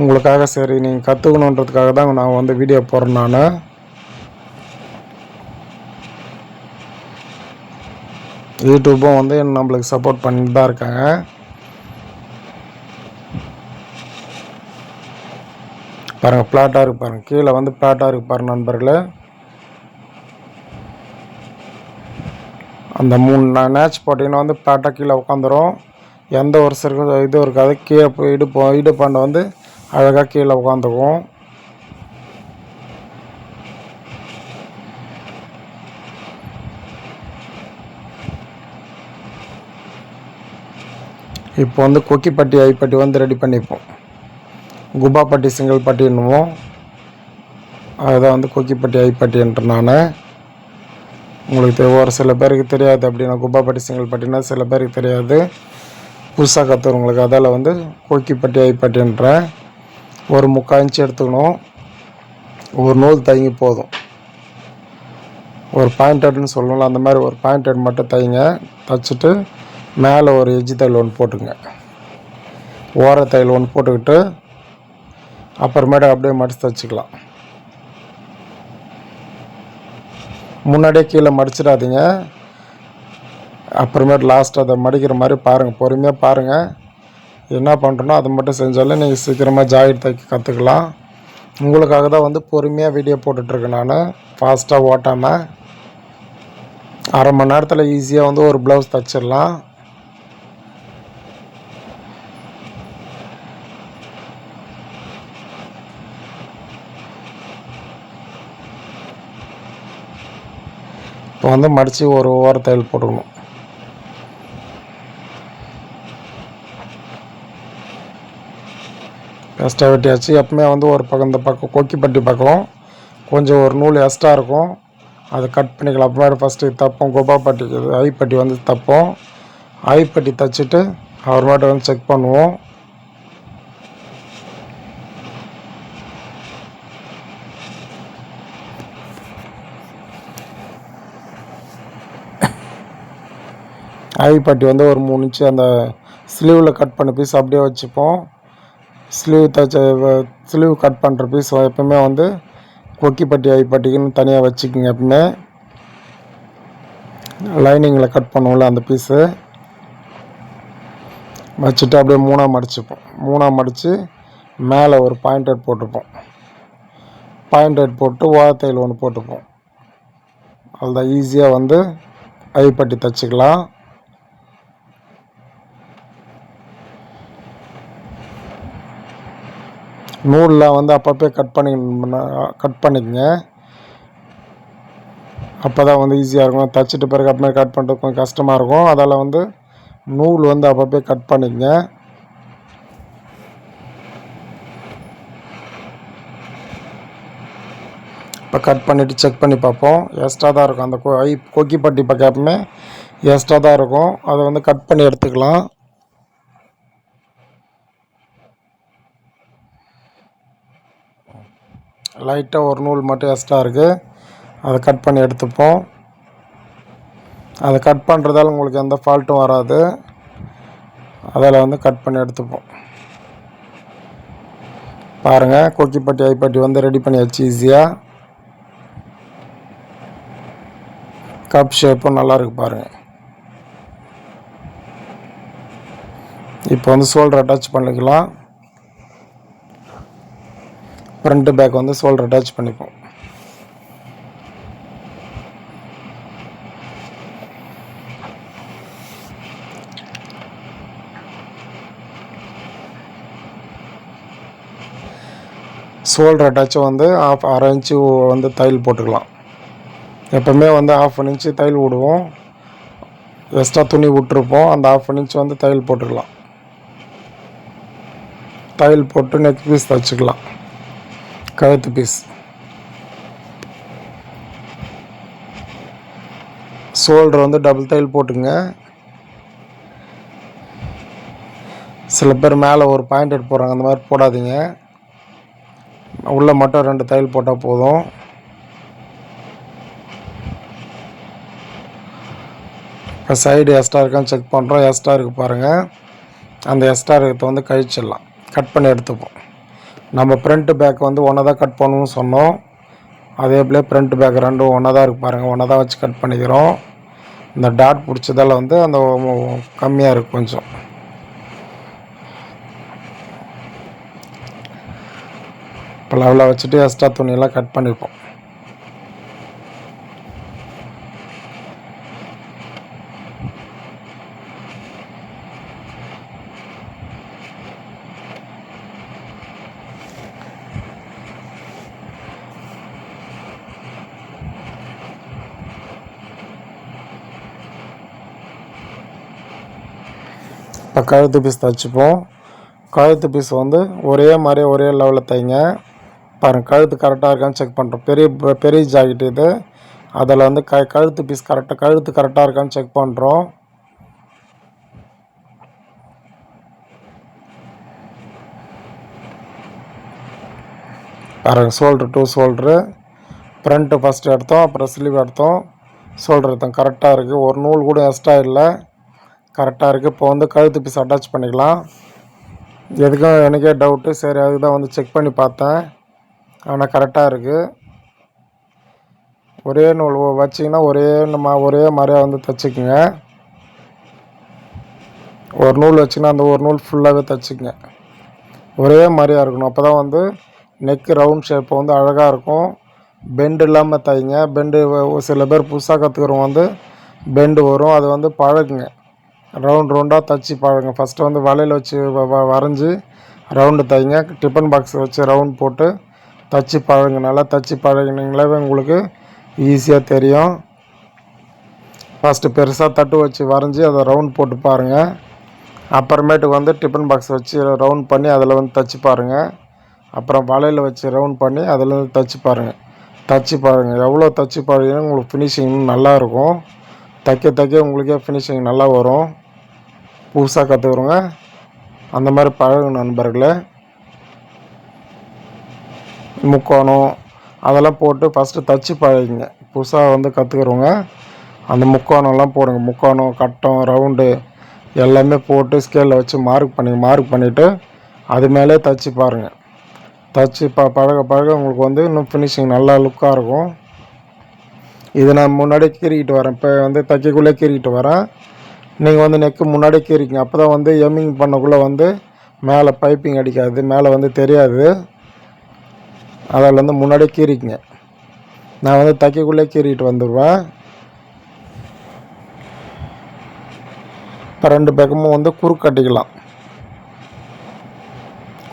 உங்களுக்காக சரி நீங்கள் கற்றுக்கணுன்றதுக்காக தான் நான் வந்து வீடியோ போடுறேன். நான் யூடியூப்பும் வந்து நம்மளுக்கு சப்போர்ட் பண்ணிட்டு தான் இருக்காங்க. பாருங்கள் ஃப்ளாட்டாக இருக்குது பாருங்கள். கீழே வந்து ஃப்ளாட்டாக இருக்குது பாருங்கள் நண்பர்களே. அந்த 3 நேட்ச் போட்டிங்கன்னா வந்து ஃப்ளாட்டாக கீழே உட்காந்துரும். எந்த ஒரு இதுவும் இருக்காது. கீழே இடுப்பாண்டை வந்து அழகாக கீழே உட்காந்துக்கும். இப்போ வந்து கொக்கிப்பட்டி ஐப்பட்டி வந்து ரெடி பண்ணிப்போம். குபாப்பட்டி சிங்கிள் பட்டி என்னவோம் அதுதான் வந்து கொக்கிப்பட்டி ஐப்பட்டின்ற. நான் உங்களுக்கு ஒரு சில பேருக்கு தெரியாது அப்படின்னா குபாப்பட்டி சிங்கிள் பட்டினா சில பேருக்கு தெரியாது, புதுசாக கற்றுறவங்களுக்கு. அதால் வந்து கொக்கிப்பட்டி ஐப்பட்டின்ற. ஒரு 3/4 இன்ச்சு எடுத்துக்கணும். ஒரு நூல் தைங்க போதும். ஒரு பாயிண்டட்னு சொல்லலாம், அந்த மாதிரி ஒரு பாயிண்டட் மட்டும் தைங்க. தைச்சிட்டு மேலே ஒரு எஜ்ஜு தையல் ஒன்று போட்டுங்க. ஓர தையல் ஒன்று போட்டுக்கிட்டு அப்புறமேட்டு அப்படியே மடித்து தைச்சிக்கலாம். முன்னாடியே கீழே மடிச்சிடாதீங்க. அப்புறமேட்டு லாஸ்ட்டு அதை மடிக்கிற மாதிரி பாருங்கள். பொறுமையாக பாருங்கள். என்ன பண்ணுறனோ அதை மட்டும் செஞ்சாலே நீங்கள் சீக்கிரமாக ஜாக்கெட் தைக்க கற்றுக்கலாம். உங்களுக்காக தான் வந்து பொறுமையாக வீடியோ போட்டுட்ருக்கேன். நான் ஃபாஸ்ட்டாக ஓட்டாமல் 1/2 மணி நேரத்தில் ஈஸியாக வந்து ஒரு ப்ளவுஸ் தைச்சிடலாம். இப்போ வந்து மடித்து ஒரு ஓர தையல் போட்டுக்கணும். எக்ஸ்ட்ரா வெட்டியாச்சு. எப்பவுமே வந்து ஒரு பக்கம் இந்த பக்கம் கொக்கிப்பட்டி பக்கம் கொஞ்சம் ஒரு நூல் எக்ஸ்ட்ரா இருக்கும். அதை கட் பண்ணிக்கலாம். அப்புறமேட்டு ஃபஸ்ட்டு தைப்போம். கொப்பா பட்டிக்கு ஐப்பட்டி வந்து தைப்போம். ஐப்பட்டி தைச்சிட்டு அப்புறமேட்டு வந்து செக் பண்ணுவோம். ஐப்பட்டி வந்து ஒரு 3 இன்ச்சு அந்த ஸ்லீவில் கட் பண்ண பீஸ் அப்படியே வச்சுப்போம். ஸ்லீவ் கட் பண்ணுற பீஸ் எப்பவுமே வந்து கொக்கிப்பட்டி ஐப்பட்டிக்குன்னு தனியாக வச்சுக்கோங்க. எப்பவுமே லைனிங்கில் கட் பண்ணுவோம்ல அந்த பீஸு வச்சுட்டு அப்படியே 3ஆக மடிச்சுப்போம். 3ஆக மடித்து மேலே ஒரு பாயிண்டட் போட்டுப்போம். பாயிண்டட் போட்டு ஓரத்தையில் ஒன்று போட்டுப்போம். அதுதான் ஈஸியாக வந்து ஐப்பட்டி தைச்சிக்கலாம். நூலில் வந்து அப்பப்போ கட் பண்ணிக்கங்க. அப்போ தான் வந்து ஈஸியாக இருக்கும். தைச்சிட்டு பிறகு அப்புறமே கட் பண்ணுறது கொஞ்சம் கஷ்டமாக இருக்கும். அதால் வந்து நூல் வந்து அப்பப்போ கட் பண்ணிக்கங்க. இப்போ கட் பண்ணிவிட்டு செக் பண்ணி பார்ப்போம். எக்ஸ்ட்ரா தான் இருக்கும். அந்த கொக்கிப்பட்டி பக்கம் எப்பவுமே எக்ஸ்ட்ரா தான் இருக்கும். அதை வந்து கட் பண்ணி எடுத்துக்கலாம். லைட்டாக ஒரு நூல் மட்டும் எக்ஸ்ட்ரா இருக்குது. அதை கட் பண்ணி எடுத்துப்போம். அதை கட் பண்ணுறதால உங்களுக்கு எந்த ஃபால்ட்டும் வராது. அதில் வந்து கட் பண்ணி எடுத்துப்போம். பாருங்கள், கொக்கிப்பட்டி ஐப்பட்டி வந்து ரெடி பண்ணியாச்சு ஈஸியாக. கப் ஷேப்பும் நல்லாயிருக்கு பாருங்கள். இப்போ வந்து ஷோல்டர் அட்டாச் பண்ணிக்கலாம். ஃப்ரண்ட் பேக் வந்து ஷோல்டர் அட்டாச் பண்ணிப்போம். ஷோல்டர் அட்டாச்சை வந்து அரை இன்ச்சு வந்து தையல் போட்டுக்கலாம். எப்போவுமே வந்து 1/2 இன்ச்சு தையல் விடுவோம். எக்ஸ்ட்ரா துணி விட்டுருப்போம். அந்த 1/2 இன்ச்சு வந்து தையல் போட்டுக்கலாம். தையல் போட்டு நெக் பீஸ் தைச்சிக்கலாம். கழுத்து பீஸ் ஷோல்டர் வந்து டபுள் தையல் போட்டுங்க. சில பேர் மேலே ஒரு பாயிண்ட் போடுறாங்க. அந்த மாதிரி போடாதீங்க. உள்ளே மட்டும் 2 தையல் போட்டால் போதும். இப்போ சைடு எக்ஸ்ட்ரா இருக்கான்னு செக் பண்ணுறோம். எக்ஸ்ட்ரா இருக்குது பாருங்கள். அந்த எக்ஸ்ட்ரா இருக்கிறத வந்து கழிச்சிடலாம். கட் பண்ணி எடுத்துப்போம். நம்ம ஃப்ரண்ட்டு பேக் வந்து ஒன்றா தான் கட் பண்ணணும்னு சொன்னோம். அதே போல் ஃப்ரண்ட் பேக் ரெண்டும் ஒன்றா தான் இருக்குது பாருங்கள். ஒன்றா தான் வச்சு கட் பண்ணிக்கிறோம். இந்த டாட் பிடிச்சதால் வந்து அந்த கம்மியாக இருக்குது கொஞ்சம். இப்போ லெவலில் வச்சுட்டு எக்ஸ்ட்ரா துணியெல்லாம் கட் பண்ணிப்போம். இப்போ கழுத்து பீஸ் தைச்சிப்போம். கழுத்து பீஸ் வந்து ஒரே மாதிரி ஒரே லெவலில் தைங்க. பாருங்கள், கழுத்து கரெக்டாக இருக்கான்னு செக் பண்ணுறோம். பெரிய ஜாக்கெட் இது. அதில் வந்து கழுத்து பீஸ் கரெக்டாக இருக்கான்னு செக் பண்ணுறோம். பாருங்கள், shoulder to shoulder front first எடுத்தோம். அப்புறம் ஸ்லீவ் எடுத்தோம். ஷோல்டர் எடுத்தோம். கரெக்டாக இருக்குது. ஒரு நூல் கூட எக்ஸ்ட்ரா இல்லை. கரெக்டாக இருக்குது. இப்போ வந்து கழுத்து பீஸ் அட்டாச் பண்ணிக்கலாம். எதுக்கும் எனக்கே டவுட்டு. சரி, அதுக்கு தான் வந்து செக் பண்ணி பார்த்தேன். ஆனால் கரெக்டாக இருக்குது. ஒரே நூல் வச்சிங்கன்னா ஒரே மாதிரியாக வந்து தைச்சிக்குங்க. ஒரு நூல் வச்சிங்கன்னா அந்த ஒரு நூல் ஃபுல்லாகவே தைச்சிக்குங்க. ஒரே மாதிரியாக இருக்கணும். அப்போ தான் வந்து நெக்கு ரவுண்ட் ஷேப் வந்து அழகாக இருக்கும். பெண்டு இல்லாமல் தைங்க. பெண்டு சில பேர் புதுசாக கற்றுக்கிறவங்க வந்து பெண்டு வரும். அது வந்து பழகுங்க. ரவுண்டாக தைச்சி பழகுங்க. ஃபஸ்ட்டு வந்து வலையில் வச்சு வரைஞ்சி ரவுண்டு தைங்க. டிஃபன் பாக்ஸ் வச்சு ரவுண்ட் போட்டு தைச்சி பழகுங்க. நல்லா தைச்சி பழகினீங்களே உங்களுக்கு ஈஸியாக தெரியும். ஃபஸ்ட்டு பெருசாக தட்டு வச்சு வரைஞ்சி அதை ரவுண்ட் போட்டு பாருங்கள். அப்புறமேட்டுக்கு வந்து டிஃபன் பாக்ஸ் வச்சு ரவுண்ட் பண்ணி அதில் வந்து தைச்சி பாருங்கள். அப்புறம் வலையில் வச்சு ரவுண்ட் பண்ணி அதில் வந்து தைச்சி பாருங்கள். தச்சு பாருங்கள். எவ்வளோ தச்சு பாருங்கன்னா உங்களுக்கு ஃபினிஷிங் நல்லாயிருக்கும். தைக்க உங்களுக்கே ஃபினிஷிங் நல்லா வரும். புதுசாக கற்றுக்குறோங்க அந்த மாதிரி பழகு நண்பர்களே. முக்கோணம் அதெல்லாம் போட்டு ஃபஸ்ட்டு தச்சு பழகுங்க. புதுசாக வந்து கற்றுக்குறவங்க அந்த முக்கோணம்லாம் போடுங்க. முக்கோணம், கட்டம், ரவுண்டு எல்லாமே போட்டு ஸ்கேலில் வச்சு மார்க் பண்ணிவிட்டு அது மேலே தச்சு பாருங்கள். தச்சு பழக உங்களுக்கு வந்து இன்னும் ஃபினிஷிங் நல்லா லுக்காக இருக்கும். இது நான் முன்னாடியே கீறிக்கிட்டு வரேன். இப்போ வந்து தைக்கக்குள்ளே கீறிக்கிட்டு வரேன். நீங்கள் வந்து நெக்கு முன்னாடியே கீறிக்கிங்க. அப்போ தான் வந்து எம்மிங் பண்ணக்குள்ளே வந்து மேலே பைப்பிங் அடிக்காது, மேலே வந்து தெரியாது. அதில் வந்து முன்னாடியே கீறிக்குங்க. நான் வந்து தைக்கக்குள்ளே கீறிக்கிட்டு வந்துடுவேன். இப்போ 2 பக்கமும் வந்து குறுக்கு கட்டிக்கலாம்.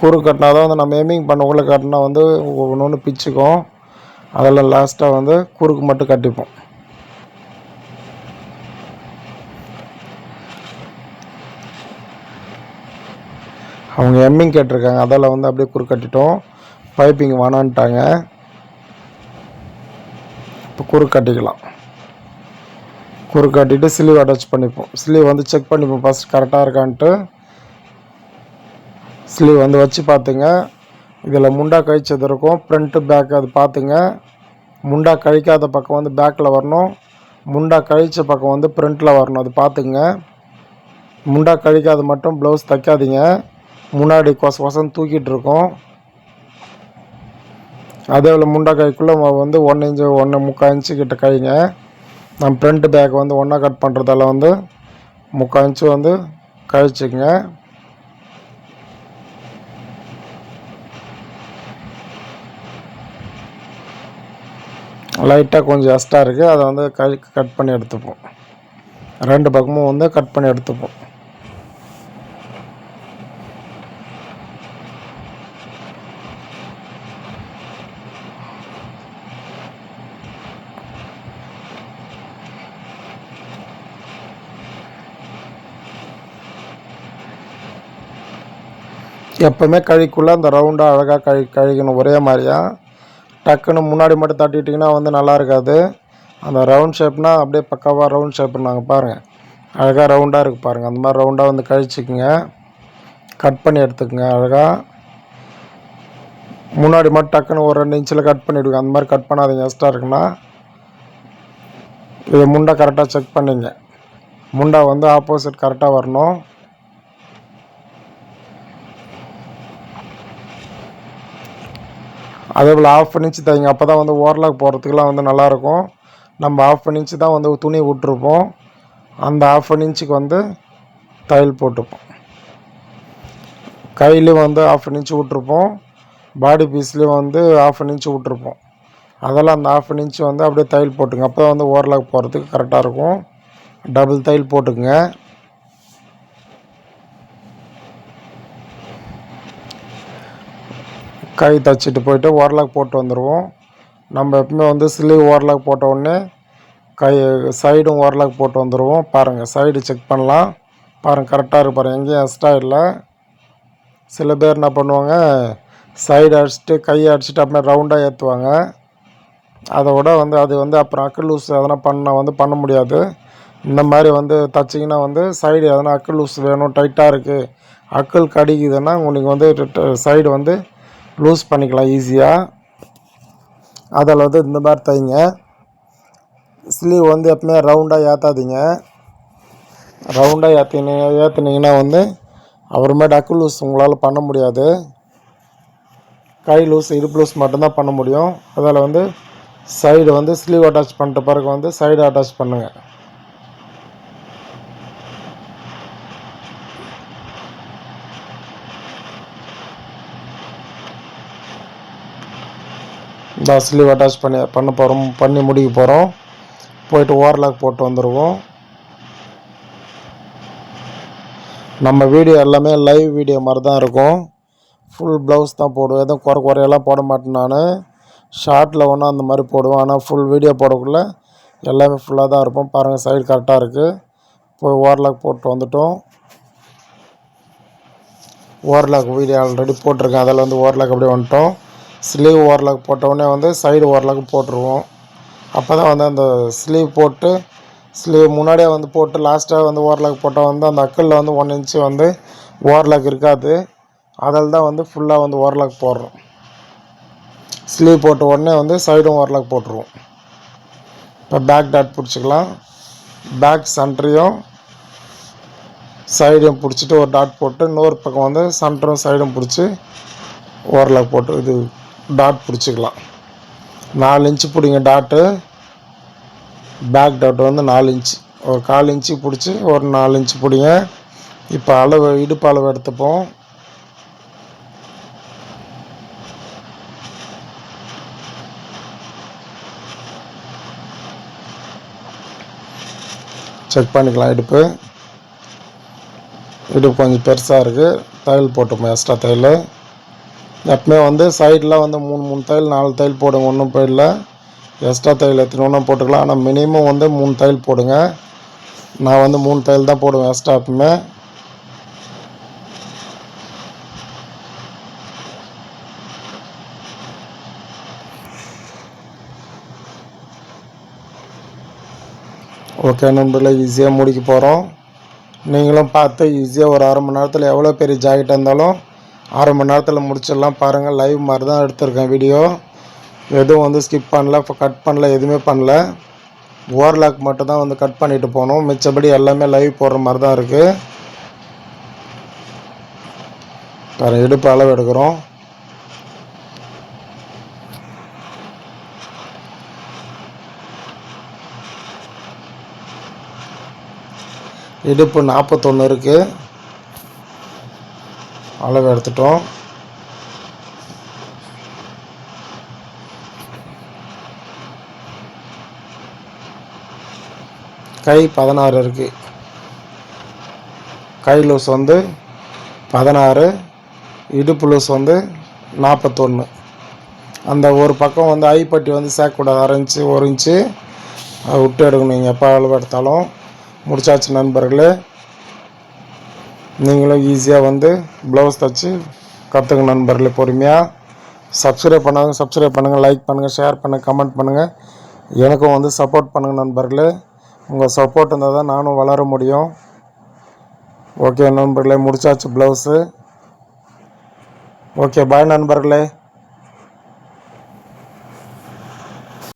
குறுக்கு கட்டினா தான் வந்து நம்ம எம்மிங் பண்ணக்குள்ளே கட்டினா வந்து ஒன்று பிச்சுக்கும். அதெல்லாம் லாஸ்ட்டாக வந்து குறுக்கு மட்டும் கட்டிப்போம். அவங்க எம்மிங் கேட்டிருக்காங்க, அதில் வந்து அப்படியே குறுக்கு கட்டிட்டோம். பைப்பிங் வேணான்ட்டாங்க. இப்போ குறுக்கு கட்டிக்கலாம். குறுக்கு கட்டிட்டு ஸ்லீவ் அட்டாச் பண்ணிப்போம். ஸ்லீவ் வந்து செக் பண்ணிப்போம் ஃபஸ்ட் கரெக்டாக இருக்கான்ட்டு. ஸ்லீவ் வந்து வச்சு பார்த்துங்க. இதில் முண்டா கழிச்சது இருக்கும், ஃப்ரண்ட்டு பேக் அது பார்த்துங்க. முண்டா கழிக்காத பக்கம் வந்து பேக்கில் வரணும், முண்டா கழித்த பக்கம் வந்து ஃப்ரண்ட்டில் வரணும். அது பார்த்துங்க. முண்டா கழிக்காத மட்டும் ப்ளவுஸ் தைக்காதீங்க, முன்னாடி கொசன்னு தூக்கிட்டு இருக்கோம். அதே போல் முண்டா கைக்குள்ளே வந்து 1 இன்ச்சு 1.25 இன்ச்சு கிட்ட கழிங்க. நம்ம ஃப்ரண்ட் பேக் வந்து ஒன்றா கட் பண்ணுறதால வந்து 3/4 இன்ச்சு வந்து கழிச்சுங்க. லைட்டாக கொஞ்சம் எக்ஸ்ட்ரா இருக்குது, அதை வந்து கட் பண்ணி எடுத்துப்போம். 2 பக்கமும் வந்து கட் பண்ணி எடுத்துப்போம். எப்போவுமே கழிக்குள்ளே அந்த ரவுண்டாக அழகாக கழிக்கணும் ஒரே மாதிரியா. டக்குன்னு முன்னாடி மட்டும் தட்டிட்டிங்கன்னா வந்து நல்லா இருக்காது. அந்த ரவுண்ட் ஷேப்னால் அப்படியே பக்காவாக ரவுண்ட் ஷேப்னு நாங்கள் பாருங்கள், அழகாக ரவுண்டாக இருக்குது பாருங்கள். அந்த மாதிரி ரவுண்டாக வந்து கழிச்சிக்குங்க, கட் பண்ணி எடுத்துக்கோங்க. அழகாக முன்னாடி மட்டும் டக்குன்னு ஒரு 2 இன்ச்சில் கட் பண்ணிவிடுங்க. அந்த மாதிரி கட் பண்ணாதீங்க, எக்ஸ்ட்ரா இருக்குன்னா. இது முண்டை கரெக்டாக செக் பண்ணிங்க. முண்டை வந்து ஆப்போசிட் கரெக்டாக வரணும். அதே போல் 1/2 இன்ச்சு தைங்க. அப்போ தான் வந்து ஓவர்லாக் போகிறதுக்கெலாம் வந்து நல்லாயிருக்கும். நம்ம 1/2 இன்ச்சு தான் வந்து துணி விட்டுருப்போம். அந்த 1/2 இன்ச்சுக்கு வந்து தையல் போட்டுப்போம். கையிலையும் வந்து 1/2 இன்ச்சு விட்ருப்போம், பாடி பீஸ்லேயும் வந்து 1/2 இன்ச்சு விட்ருப்போம். அதெல்லாம் அந்த 1/2 இன்ச்சு வந்து அப்படியே தையல் போட்டுங்க. அப்போ தான் வந்து ஓவர்லாக் போகிறதுக்கு கரெக்டாக இருக்கும். டபுள் தையல் போட்டுக்குங்க. கை தைச்சிட்டு போயிட்டு ஓவர்லாக் போட்டு வந்துடுவோம். நம்ம எப்பவுமே வந்து ஸ்லீவ் ஓவர்லாக் போட்ட உடனே கை சைடும் ஓவர்லாக் போட்டு வந்துடுவோம். பாருங்கள், சைடு செக் பண்ணலாம். பாருங்கள், கரெக்டாக இருக்கு பாருங்கள், எங்கேயும் எக்ஸ்ட்ரா இல்லை. சில பேர் என்ன பண்ணுவாங்க, சைடு அடிச்சுட்டு கையை அடிச்சுட்டு அப்படியே ரவுண்டாக ஏற்றுவாங்க. அதை விட வந்து அது வந்து அப்புறம் அக்கு லூஸ் எதனா பண்ண முடியாது. இந்த மாதிரி வந்து தைச்சிங்கன்னா வந்து சைடு எதனா அக்கு லூஸ் வேணும், டைட்டாக இருக்குது, அக்குள் கடிக்குதுன்னா உங்களுக்கு வந்து சைடு வந்து லூஸ் பண்ணிக்கலாம் ஈஸியாக. அதில் வந்து இந்த மாதிரி தைங்க. ஸ்லீவ் வந்து எப்பவுமே ரவுண்டாக ஏற்றாதீங்க. ரவுண்டாக ஏற்றுனீங்கன்னா வந்து அப்புறமேட்டு அக்கு லூஸ் உங்களால் பண்ண முடியாது. கை லூஸ், இடுப்பு லூஸ் மட்டும்தான் பண்ண முடியும். அதில் வந்து சைடு வந்து ஸ்லீவ் அட்டாச் பண்ணிட்ட பிறகு வந்து சைடு அட்டாச் பண்ணுங்கள். இந்த ஸ்லீவ் அட்டாச் பண்ணி முடிக்க போகிறோம். போயிட்டு ஓவர்லாக் போட்டு வந்துடுவோம். நம்ம வீடியோ எல்லாமே லைவ் வீடியோ மாதிரி தான் இருக்கும். ஃபுல் ப்ளவுஸ் தான் போடுவேன், எதுவும் குறையெல்லாம் போட மாட்டேன். நான் ஷார்ட்டில் ஒன்றா அந்த மாதிரி போடுவேன். ஆனால் ஃபுல் வீடியோ போடக்குள்ளே எல்லாமே ஃபுல்லாக தான் இருப்போம். பாருங்கள், சைடு கரெக்டாக இருக்குது. போய் ஓவர்லாக் போட்டு வந்துட்டோம். ஓவர்லாக் வீடியோ ஆல்ரெடி போட்டிருக்கேன், அதில் வந்து ஓவர்லாக் அப்படியே வந்துட்டோம். ஸ்லீவ் ஓரலாக் போட்டவுடனே வந்து சைடு ஓரலாக் போட்டுருவோம். அப்போ தான் வந்து அந்த ஸ்லீவ் போட்டு ஸ்லீவ் முன்னாடியே வந்து போட்டு லாஸ்ட்டாக வந்து ஓரலாக் போட்டால் வந்து அந்த அக்கலில் வந்து 1 இன்ச்சு வந்து ஓரலாக் இருக்காது. அதில் தான் வந்து ஃபுல்லாக வந்து ஓரலாக் போடுறோம். ஸ்லீவ் போட்ட உடனே வந்து சைடும் ஓரலாக் போட்டுருவோம். இப்போ பேக் டாட் பிடிச்சிக்கலாம். பேக் சென்டரையும் சைடையும் பிடிச்சிட்டு ஒரு டாட் போட்டு இன்னொரு பக்கம் வந்து சென்டரும் சைடும் பிடிச்சி ஓரலாக் போட்டு இது டாட் பிடிச்சிக்கலாம். 4 இன்ச்சு பிடிங்க டாட்டு. பேக் டாட் வந்து 4 இன்ச்சு, ஒரு 1/4 இன்ச்சு பிடிச்சி ஒரு 4 இன்ச்சு பிடிங்க. இப்போ அளவு இடுப்பு அளவு எடுத்துப்போம். செக் பண்ணிக்கலாம். இடுப்பு கொஞ்சம் பெருசாக இருக்குது. தையல் போட்டுப்போம், எக்ஸ்ட்ரா தையல். எப்பவுமே வந்து சைடில் வந்து 3 தையல் 4 தையல் போடுங்க, ஒன்றும் போயிடல. எக்ஸ்ட்ரா தையல் எத்தனை ஒன்றும் போட்டுக்கலாம். ஆனால் மினிமம் வந்து 3 தையல் போடுங்க. நான் வந்து 3 தையல் தான் போடுவேன் எக்ஸ்ட்ரா எப்பவுமே. ஓகே நண்பர்களே, ஈஸியாக முடிக்க போகிறோம். நீங்களும் பார்த்து ஈஸியாக ஒரு 1/2 மணி நேரத்தில் எவ்வளோ பெரிய ஜாக்கெட்டாக இருந்தாலும் 1/2 மணி நேரத்தில் முடிச்சிடலாம். பாருங்கள், லைவ் மாதிரி தான் எடுத்திருக்கேன் வீடியோ. எதுவும் வந்து ஸ்கிப் பண்ணல, இப்போ கட் பண்ணல, எதுவுமே பண்ணல. ஓவர்லாக் மட்டும் தான் வந்து கட் பண்ணிவிட்டு போனோம். மிச்சபடி எல்லாமே லைவ் போடுற மாதிரி தான் இருக்குது. வேறு இடுப்பு அளவு எடுக்கிறோம். இடுப்பு 41 இருக்குது. அளவு எடுத்துட்டோம். கை 16 இருக்குது. கை லூஸ் வந்து 16, இடுப்பு லூஸ் வந்து 41. அந்த ஒரு பக்கம் வந்து ஐப்பட்டி வந்து சேர்க்கக்கூடாது. 1/2 இன்ச்சு 1 இன்ச்சு அதை விட்டு எடுக்கணும். நீங்கள் எப்போ அளவு எடுத்தாலும். முடிச்சாச்சு நண்பர்களே. நீங்களும் ஈஸியாக வந்து ப்ளவுஸ் தைச்சி கற்றுங்க நண்பர்களே, பொறுமையாக. சப்ஸ்கிரைப் பண்ணுங்கள், லைக் பண்ணுங்கள், ஷேர் பண்ணுங்கள், கமெண்ட் பண்ணுங்கள். எனக்கும் வந்து சப்போர்ட் பண்ணுங்கள் நண்பர்களே. உங்கள் சப்போர்ட் இருந்தால் தான் நானும் வளர முடியும். ஓகே நண்பர்களே, முடிச்சாச்சு ப்ளவுஸு. ஓகே, பாய் நண்பர்களே.